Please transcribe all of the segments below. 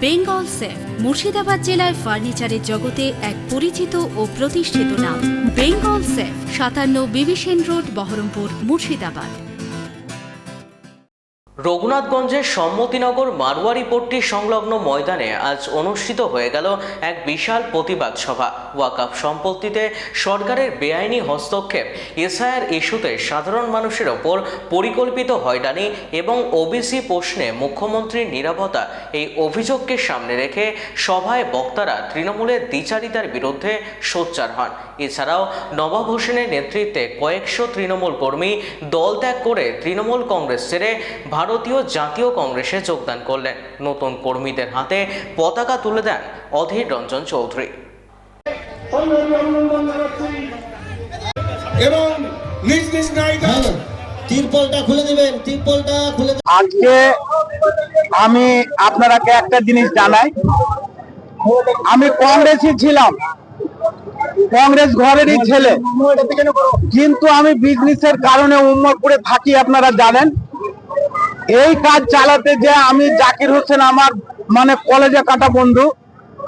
Bengal safe Murshidabad জেলায় ফার্নিচারের জগতে এক পরিচিত ও প্রতিষ্ঠিত নাম। বেঙ্গল সেফ 57 বিবি সেন রোড, বহরমপুর, মুর্শিদাবাদ। রঘুনাথগঞ্জের সম্মতিনগর মারোয়ারি পট্টি সংলগ্ন ময়দানে আজ অনুষ্ঠিত হয়ে গেল এক বিশাল প্রতিবাদ সভা। ওয়াকফ সম্পত্তিতে সরকারের বেআইনি হস্তক্ষেপ, এসআইআর ইস্যুতে সাধারণ মানুষের ওপর পরিকল্পিত হয়রানি এবং ওবিসি প্রশ্নে মুখ্যমন্ত্রীর নীরবতা, এই অভিযোগকে সামনে রেখে সভায় বক্তারা তৃণমূলের দ্বিচারিতার বিরুদ্ধে সোচ্চার হন। এছাড়াও নবাব হোসেনের নেতৃত্বে কয়েকশো তৃণমূল কর্মী দল ত্যাগ করে তৃণমূল কংগ্রেস ছেড়ে ভারতীয় জাতীয় কংগ্রেসে যোগদান করলেন। নতুন কর্মীদের হাতে পতাকা তুলে দেন অধীর রঞ্জন চৌধুরী। আজকে আমি আপনারাকে একটা জিনিস জানাই, আমি কংগ্রেসই ছিলাম, কংগ্রেস ঘরেরই ছেলে, কিন্তু আমি বিজনেসের কারণে উম্মরপুরে থাকি। আপনারা জানেন এই কাজ চালাতে যে আমি জাকির হোসেন আমার কলেজে কাটা বন্ধু,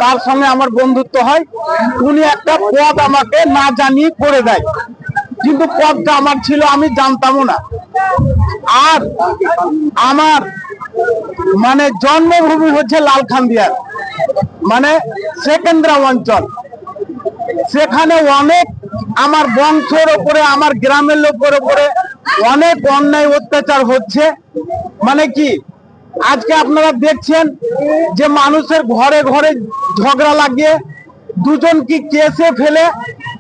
তার সঙ্গে আমার বন্ধুত্ব হয়। উনি একটা পদ আমাকে না জানিয়ে করে দেয়, কিন্তু পদটা আমার ছিল, আমি জানতামও না। আর আমার জন্মভূমি হচ্ছে লালখান্দিয়ার সেকেন্দ্রা অঞ্চল। সেখানে অনেক আমার বংশের ওপরে, আমার গ্রামের লোকের ওপরে অনেক অন্যায় অত্যাচার হচ্ছে। কি আজকে আপনারা দেখছেন যে মানুষের ঘরে ঘরে ঝগড়া লাগিয়ে দুজন কি কেসে ফেলে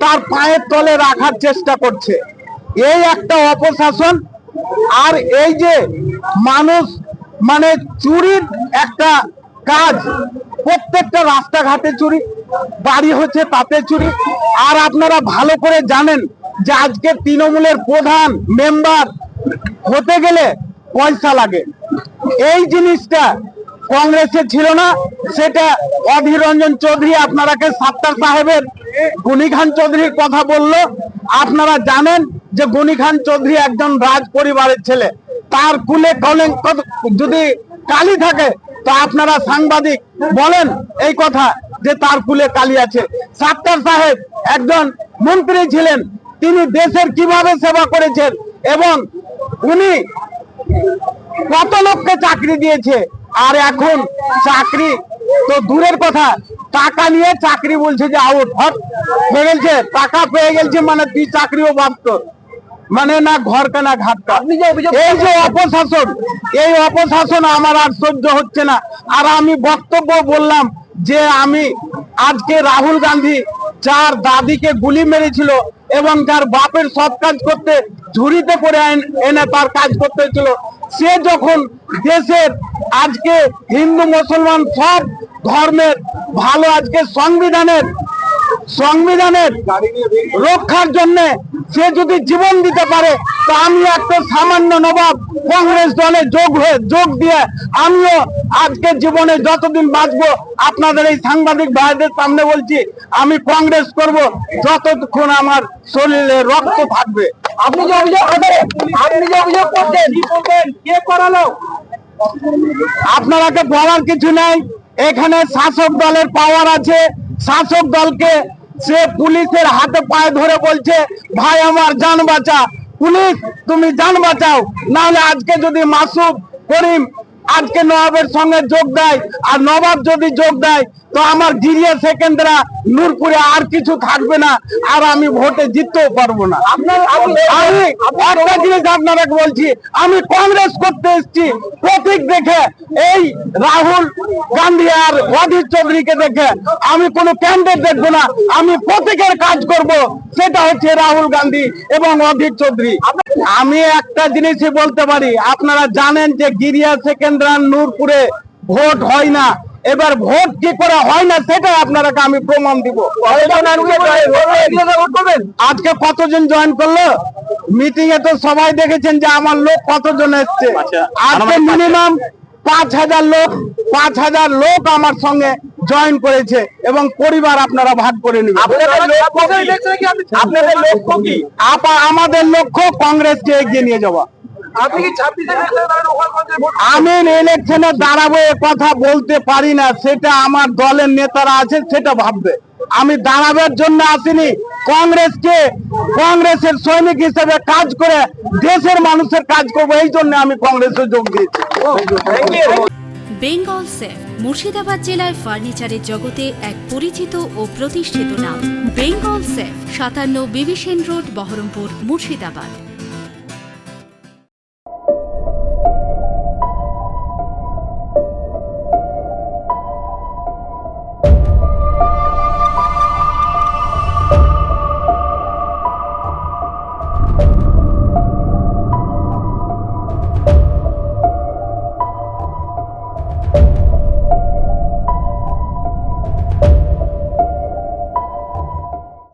তার পায়ের তলে রাখার চেষ্টা করছে। এই একটা অপশাসন। আর এই যে মানুষ চুরির একটা কাজ, প্রত্যেকটা রাস্তাঘাটে চুরি, বাড়ি হচ্ছে তাতে চুরি। আর আপনারা ভালো করে জানেন যে আজকে তৃণমূলের প্রধান মেম্বার হতে গেলে পয়সা লাগে। এই জিনিসটা কংগ্রেসে ছিল না, সেটা অধীর রঞ্জন চৌধুরী আপনারাকে সাত্তার সাহেবের গনি খান চৌধুরীর কথা বলল। আপনারা জানেন যে গনি খান চৌধুরী একজন রাজ পরিবারের ছেলে, তার কুলে কলঙ্ক যদি কালি থাকে তো আপনারা সাংবাদিক বলেন এই কথা যে তার কুলে কালি আছে। সাত্তার সাহেব একজন মন্ত্রী ছিলেন, তিনি দেশের কিভাবে সেবা করেছেন এবং উনি কত লোককে চাকরি দিয়েছে। আর এখন চাকরি তো দূরের কথা, টাকা নিয়ে চাকরি বলছে যে আউট হট হয়ে গেছে, টাকা পেয়ে গেছে তুই চাকরিও বাদ, না ঘর কেনা ঘাটটা। এই যে অপশাসন, এই অপশাসন আমার আর সহ্য হচ্ছে না। আর আমি বক্তব্য বললাম যে আমি আজকে রাহুল গান্ধী যার দাদিকে গুলি মেরেছিল এবং যার বাপের সব কাজ করতে ঝুড়িতে করে এনে তার কাজ করতে ছিল, সে যখন দেশের আজকে হিন্দু মুসলমান সব ধর্মের ভালো আজকে সংবিধানের রক্ষার জন্য সে যদি জীবন দিতে পারে, তো আমি একটা সামান্য নবাব কংগ্রেস দলে যোগ দিয়ে আমিও আজকে জীবনে যতদিন বাঁচবো আপনাদের এই সাংবাদিক ভাইদের সামনে বলছি, আমি কংগ্রেস করব যতক্ষণ আমার শরীরে রক্ত থাকবে। আপনি যে অভিযোগ করছেন, কে করালো? আপনারাকে বলার কিছু নাই। এখানে শাসক দলের পাওয়ার আছে। শাসক দলকে সে পুলিশের হাতে পায়ে ধরে বলছে ভাই আমার জান বাঁচা, পুলিশ তুমি জান বাঁচাও, নাহলে আজকে যদি মাসুদ করিম আজকে নবাবের সঙ্গে যোগ দেয়, আর নবাব যদি যোগ দেয় তো আমার গিরিয়া সেকেন্দ্রা নূরপুরে আর কিছু থাকবে না, আর আমি ভোটে জিততেও পারবো না। আমি একটা জিনিস আপনাকে বলছি, আমি কংগ্রেস করতে এসেছি প্রতীক দেখে, এই রাহুল গান্ধী আর অধীর চৌধুরীকে দেখে আমি কোনো ক্যান্ডিডেট দেখবো না, আমি প্রতীকের কাজ করব, সেটা হচ্ছে রাহুল গান্ধী এবং অধীর চৌধুরী। আমি একটা জিনিসই বলতে পারি, আপনারা জানেন যে গিরিয়া সেকেন্দ্রা নূরপুরে ভোট হয় না। এবার ভোট কি করে হয় না সেটা আপনারাকে আমি প্রমাণ দিব। আজকে কতজন জয়েন করলো মিটিং এ? তো সবাই দেখেছেন যে আমার লোক কতজন এসছে। আজকে মিনিমাম 5,000 লোক আমার সঙ্গে জয়েন করেছে এবং পরিবার আপনারা ভাগ করে নেবেন। আমাদের লক্ষ্য কংগ্রেসকে এগিয়ে নিয়ে যাওয়া। আপনি কি 26 আমি ইলেকশনে দাঁড়াবো এ কথা বলতে পারি না, সেটা আমার দলের নেতারা আছে সেটা ভাববে। আমি দাঁড়াবার জন্য আসিনি, কংগ্রেসের সৈনিক হিসেবে কাজ করে দেশের মানুষের কাজ করবো, এই জন্য আমি কংগ্রেসে যোগ দিয়েছি। বেঙ্গল সেফ মুর্শিদাবাদ জেলায় ফার্নিচারের জগতে এক পরিচিত ও প্রতিষ্ঠিত নাম। Bengal safe 57 Bibhishan road, Baharampur, Murshidabad.